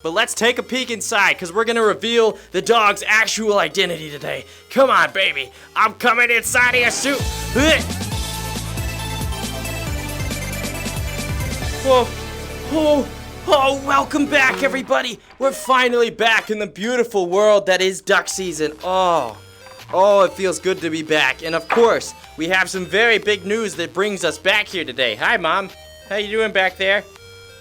But let's take a peek inside, because we're going to reveal the dog's actual identity today. Come on, baby. I'm coming inside of your suit. Oh, welcome back, everybody. We're finally back in the beautiful world that is duck season. Oh, it feels good to be back. And of course, we have some very big news that brings us back here today. Hi, Mom. How you doing back there?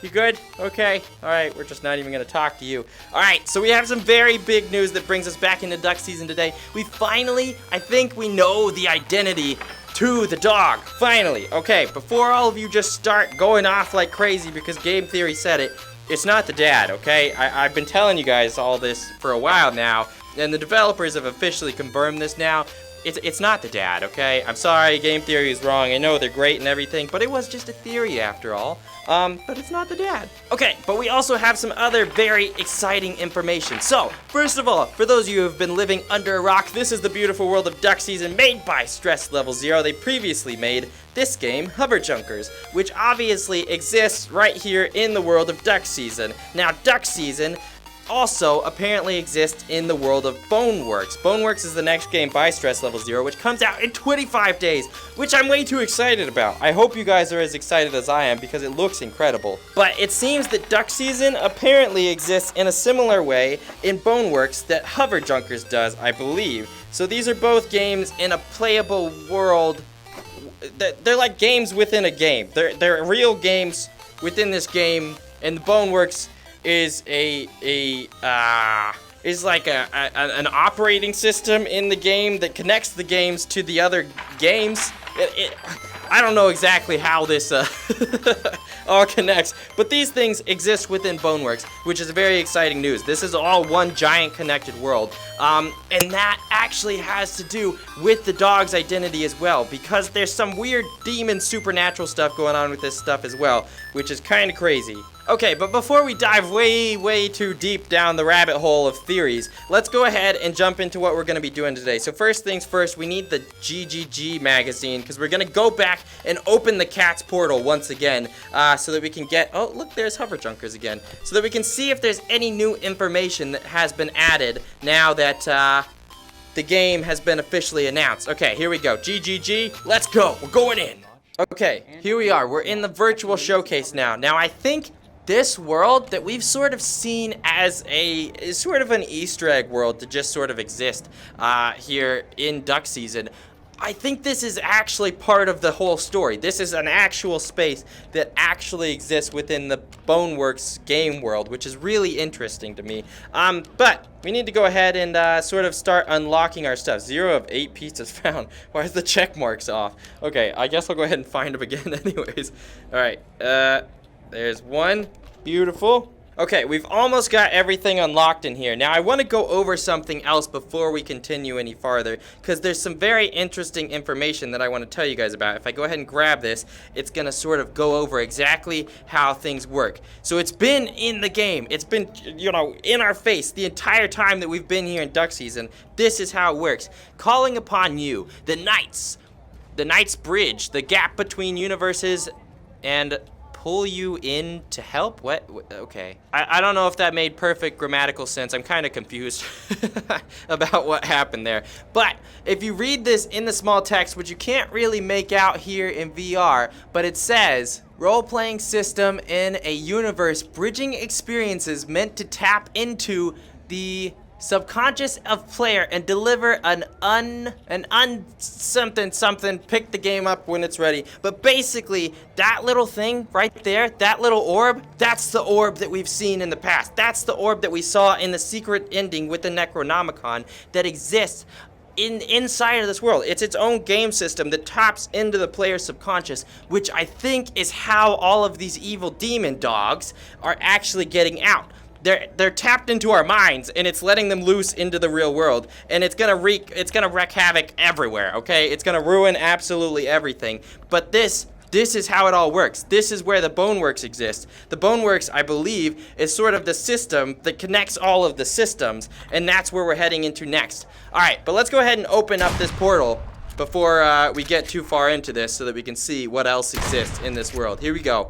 You good? Okay. All right, we're just not even going to talk to you. All right, so we have some very big news that brings us back into duck season today. We finally, I think we know the identity to the dog. Finally. Okay, before all of you just start going off like crazy because Game Theory said it, it's not the dad, okay? I've been telling you guys all this for a while now, and the developers have officially confirmed this now. It's not the dad, okay? I'm sorry, Game Theory is wrong. I know they're great and everything, but it was just a theory after all. But it's not the dad. Okay, but we also have some other very exciting information. So, first of all, for those of you who have been living under a rock, this is the beautiful world of Duck Season made by Stress Level Zero. They previously made this game, Hover Junkers, which obviously exists right here in the world of Duck Season. Now, Duck Season also apparently exists in the world of Boneworks. Boneworks is the next game by Stress Level Zero, which comes out in 25 days, which I'm way too excited about. I hope you guys are as excited as I am because it looks incredible. But it seems that Duck Season apparently exists in a similar way in Boneworks that Hover Junkers does, I believe. So these are both games in a playable world. They're like games within a game. They're real games within this game, and the Boneworks is like an operating system in the game that connects the games to the other games. I don't know exactly how this all connects, but these things exist within Boneworks, which is very exciting news. This is all one giant connected world, and that actually has to do with the dog's identity as well, because there's some weird demon supernatural stuff going on with this stuff as well, which is kind of crazy. Okay, but before we dive way too deep down the rabbit hole of theories, let's go ahead and jump into what we're going to be doing today. So first things first, we need the GGG magazine, because we're going to go back and open the cat's portal once again, so that we can get, oh, look, there's Hover Junkers again, so that we can see if there's any new information that has been added now that the game has been officially announced. Okay, here we go. GGG, let's go. We're going in. Okay, here we are. We're in the virtual showcase now. Now, I think this world that we've sort of seen as is sort of an Easter egg world to just sort of exist here in Duck Season. I think this is actually part of the whole story. This is an actual space that actually exists within the Boneworks game world, which is really interesting to me. But we need to go ahead and sort of start unlocking our stuff. 0 of 8 pieces found. Why is the check marks off? Okay, I guess I'll go ahead and find them again anyways. All right, there's one. Beautiful. Okay, we've almost got everything unlocked in here. Now, I want to go over something else before we continue any farther, because there's some very interesting information that I want to tell you guys about. If I go ahead and grab this, it's going to sort of go over exactly how things work. So it's been in the game. It's been, you know, in our face the entire time that we've been here in Duck Season. This is how it works. Calling upon you, the Knights Bridge, the gap between universes, and pull you in to help? What? Okay. I don't know if that made perfect grammatical sense. I'm kind of confused about what happened there. But if you read this in the small text, which you can't really make out here in VR, but it says, role-playing system in a universe bridging experiences meant to tap into the subconscious of player and deliver something, pick the game up when it's ready. But basically, that little thing right there, that little orb, that's the orb that we've seen in the past. That's the orb that we saw in the secret ending with the Necronomicon that exists inside of this world. It's its own game system that taps into the player's subconscious, which I think is how all of these evil demon dogs are actually getting out. They're tapped into our minds, and it's letting them loose into the real world, and it's gonna wreak havoc everywhere. Okay, it's gonna ruin absolutely everything. But this is how it all works. This is where the Boneworks exists. The Boneworks, I believe, is sort of the system that connects all of the systems, and that's where we're heading into next. All right, but let's go ahead and open up this portal before we get too far into this, so that we can see what else exists in this world. Here we go.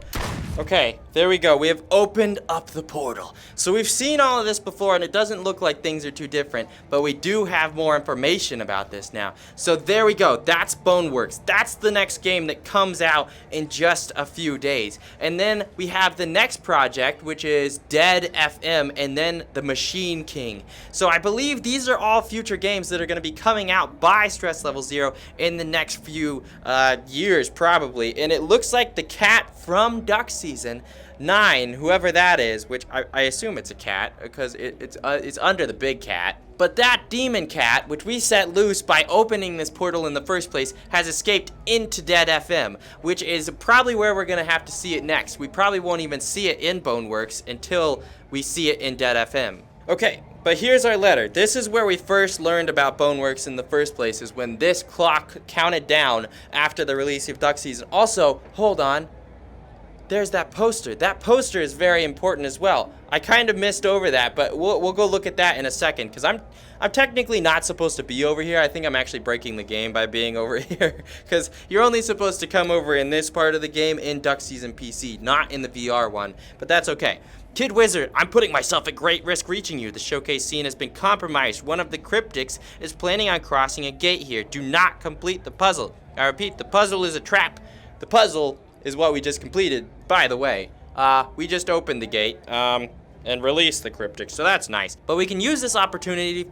Okay, there we go. We have opened up the portal. So we've seen all of this before, and it doesn't look like things are too different, but we do have more information about this now. So there we go. That's Boneworks. That's the next game that comes out in just a few days. And then we have the next project, which is Dead FM, and then the Machine King. So I believe these are all future games that are going to be coming out by Stress Level Zero in the next few years, probably. And it looks like the cat from Duck Season 9, whoever that is, which I assume it's a cat because it's under the big cat. But that demon cat, which we set loose by opening this portal in the first place, has escaped into Dead FM, which is probably where we're going to have to see it next. We probably won't even see it in Boneworks until we see it in Dead FM. Okay, but here's our letter. This is where we first learned about Boneworks in the first place, is when this clock counted down after the release of Duck Season. Also, hold on. There's that poster. That poster is very important as well. I kind of missed over that, but we'll go look at that in a second, because I'm technically not supposed to be over here. I think I'm actually breaking the game by being over here, because you're only supposed to come over in this part of the game in Duck Season PC, not in the VR one, but that's okay. Kid Wizard, I'm putting myself at great risk reaching you. The showcase scene has been compromised. One of the cryptics is planning on crossing a gate here. Do not complete the puzzle. I repeat, the puzzle is a trap. The puzzle is what we just completed, by the way. We just opened the gate and released the cryptic, so that's nice. But we can use this opportunity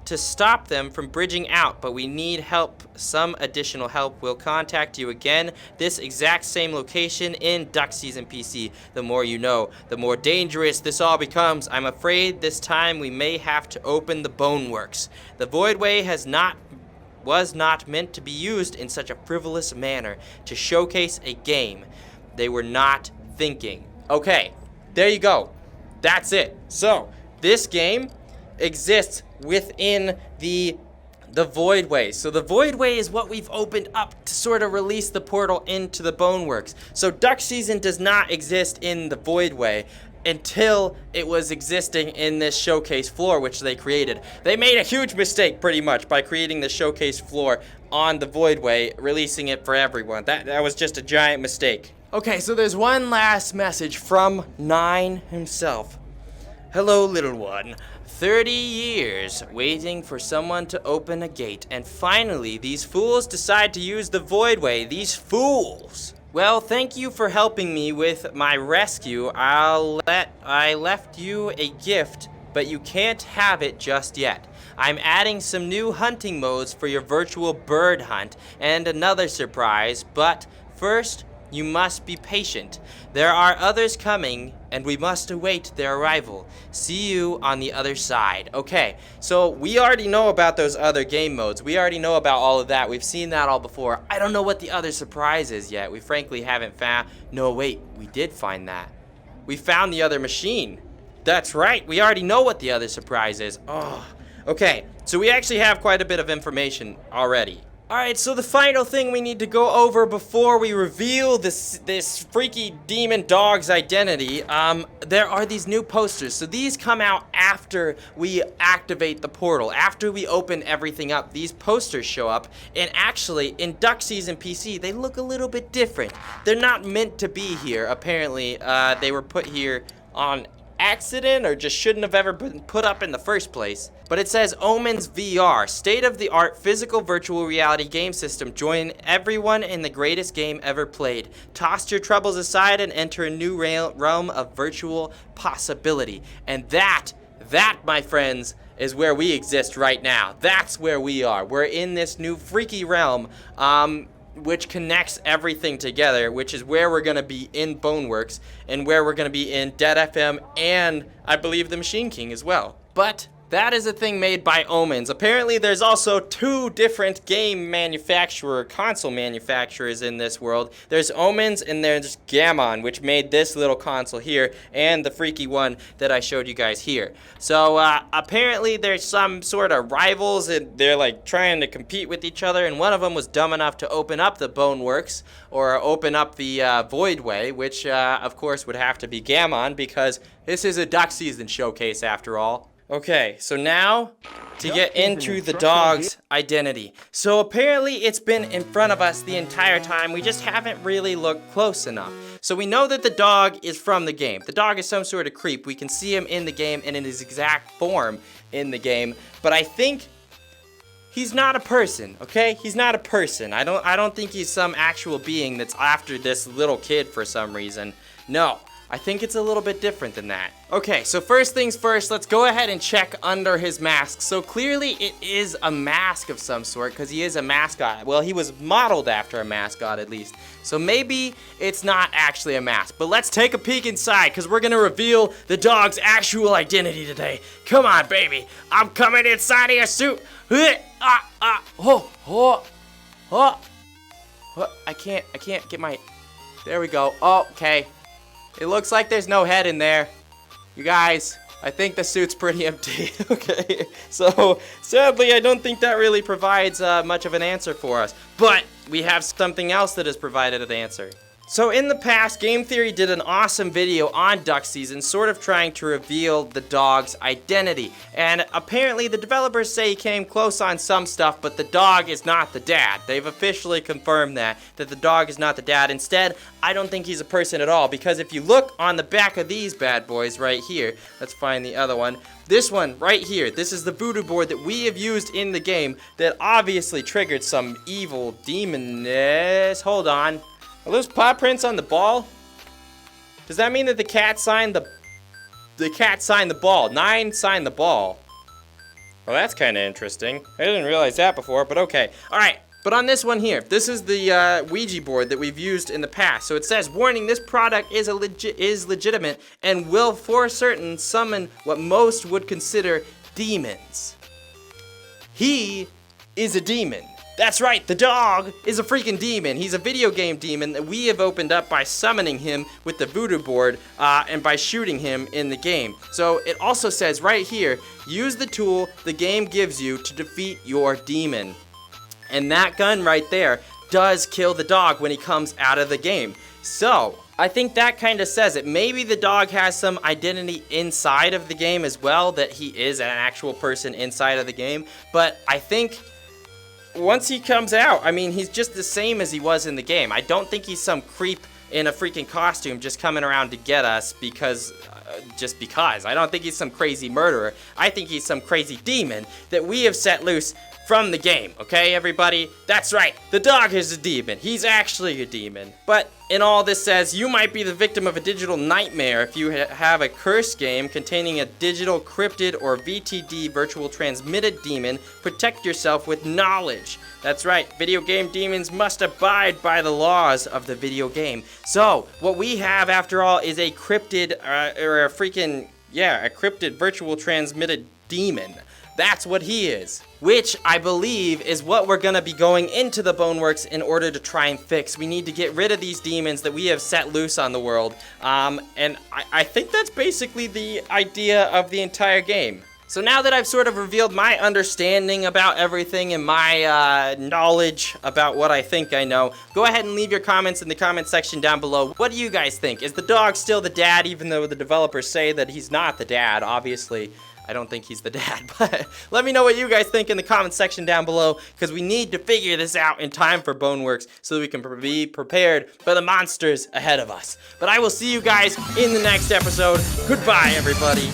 to stop them from bridging out, but we need help, some additional help. We'll contact you again, this exact same location in Duck Season PC. The more you know, the more dangerous this all becomes. I'm afraid this time we may have to open the Boneworks. The Voidway was not meant to be used in such a frivolous manner to showcase a game. They were not thinking. Okay, there you go. That's it. So, this game exists within the Voidway. So the Voidway is what we've opened up to sort of release the portal into the Boneworks. So Duck Season does not exist in the Voidway until it was existing in this showcase floor, which they created. They made a huge mistake, pretty much, by creating the showcase floor on the Voidway, releasing it for everyone. That was just a giant mistake. Okay, so there's one last message from Nine himself. Hello, little one. 30 years waiting for someone to open a gate, and finally these fools decide to use the Voidway. These fools! Well, thank you for helping me with my rescue. I left you a gift, but you can't have it just yet. I'm adding some new hunting modes for your virtual bird hunt and another surprise, but first, you must be patient. There are others coming, and we must await their arrival. See you on the other side. Okay, so we already know about those other game modes. We already know about all of that. We've seen that all before. I don't know what the other surprise is yet. We frankly haven't found... No, wait, we did find that. We found the other machine. That's right, we already know what the other surprise is. Oh, okay, so we actually have quite a bit of information already. Alright, so the final thing we need to go over before we reveal this freaky demon dog's identity, there are these new posters. So these come out after we activate the portal. After we open everything up, these posters show up. And actually, in Duck Season PC, they look a little bit different. They're not meant to be here. Apparently, they were put here on accident or just shouldn't have ever been put up in the first place. But it says Omens VR, state-of-the-art physical virtual reality game system. Join everyone in the greatest game ever played. Toss your troubles aside and enter a new realm of virtual possibility. And that, my friends, is where we exist right now. That's where we are. We're in this new freaky realm, which connects everything together, which is where we're going to be in Boneworks, and where we're going to be in Dead FM, and I believe the Machine King as well. But that is a thing made by Omens. Apparently there's also two different console manufacturers in this world. There's Omens and there's Gammon, which made this little console here, and the freaky one that I showed you guys here. So apparently there's some sort of rivals, and they're like trying to compete with each other, and one of them was dumb enough to open up the Boneworks, or open up the Voidway, which of course would have to be Gammon, because this is a Duck Season showcase after all. Okay, so now to get into the dog's identity. So apparently it's been in front of us the entire time. We just haven't really looked close enough. So we know that the dog is from the game. The dog is some sort of creep. We can see him in the game and in his exact form in the game. But I think he's not a person, okay? He's not a person. I don't think he's some actual being that's after this little kid for some reason. No. I think it's a little bit different than that. Okay, so first things first, let's go ahead and check under his mask. So clearly it is a mask of some sort because he is a mascot. Well, he was modeled after a mascot at least. So maybe it's not actually a mask. But let's take a peek inside because we're gonna reveal the dog's actual identity today. Come on, baby. I'm coming inside of your suit. I can't get my, there we go. Oh, okay. It looks like there's no head in there. You guys, I think the suit's pretty empty. Okay, so sadly, I don't think that really provides much of an answer for us. But we have something else that has provided an answer. So in the past, Game Theory did an awesome video on Duck Season, sort of trying to reveal the dog's identity. And apparently the developers say he came close on some stuff, but the dog is not the dad. They've officially confirmed that the dog is not the dad. Instead, I don't think he's a person at all, because if you look on the back of these bad boys right here, let's find the other one. This one right here, this is the voodoo board that we have used in the game that obviously triggered some evil demonness. Hold on. Are those paw prints on the ball? Does that mean that the cat signed the ball? 9 signed the ball. Well, that's kind of interesting. I didn't realize that before, but okay. All right, but on this one here, this is the Ouija board that we've used in the past. So it says, warning, this product is legitimate and will for certain summon what most would consider demons. He is a demon. That's right, the dog is a freaking demon. He's a video game demon that we have opened up by summoning him with the voodoo board and by shooting him in the game. So it also says right here, use the tool the game gives you to defeat your demon. And that gun right there does kill the dog when he comes out of the game. So I think that kind of says it. Maybe the dog has some identity inside of the game as well, that he is an actual person inside of the game. But I think once he comes out, I mean, he's just the same as he was in the game. I don't think he's some creep in a freaking costume just coming around to get us because, just because. I don't think he's some crazy murderer. I think he's some crazy demon that we have set loose from the game, okay, everybody? That's right, the dog is a demon. He's actually a demon. But in all this says, you might be the victim of a digital nightmare if you have a cursed game containing a digital cryptid or VTD virtual transmitted demon. Protect yourself with knowledge. That's right, video game demons must abide by the laws of the video game. So, what we have after all is a cryptid, or a freaking, yeah, a cryptid virtual transmitted demon. That's what he is, which I believe is what we're gonna be going into the Boneworks in order to try and fix. We need to get rid of these demons that we have set loose on the world, and I think that's basically the idea of the entire game. So now that I've sort of revealed my understanding about everything and my knowledge about what I think I know, go ahead and leave your comments in the comment section down below. What do you guys think? Is the dog still the dad, even though the developers say that he's not the dad? Obviously, I don't think he's the dad, but let me know what you guys think in the comment section down below, because we need to figure this out in time for Boneworks so that we can be prepared for the monsters ahead of us. But I will see you guys in the next episode. Goodbye, everybody.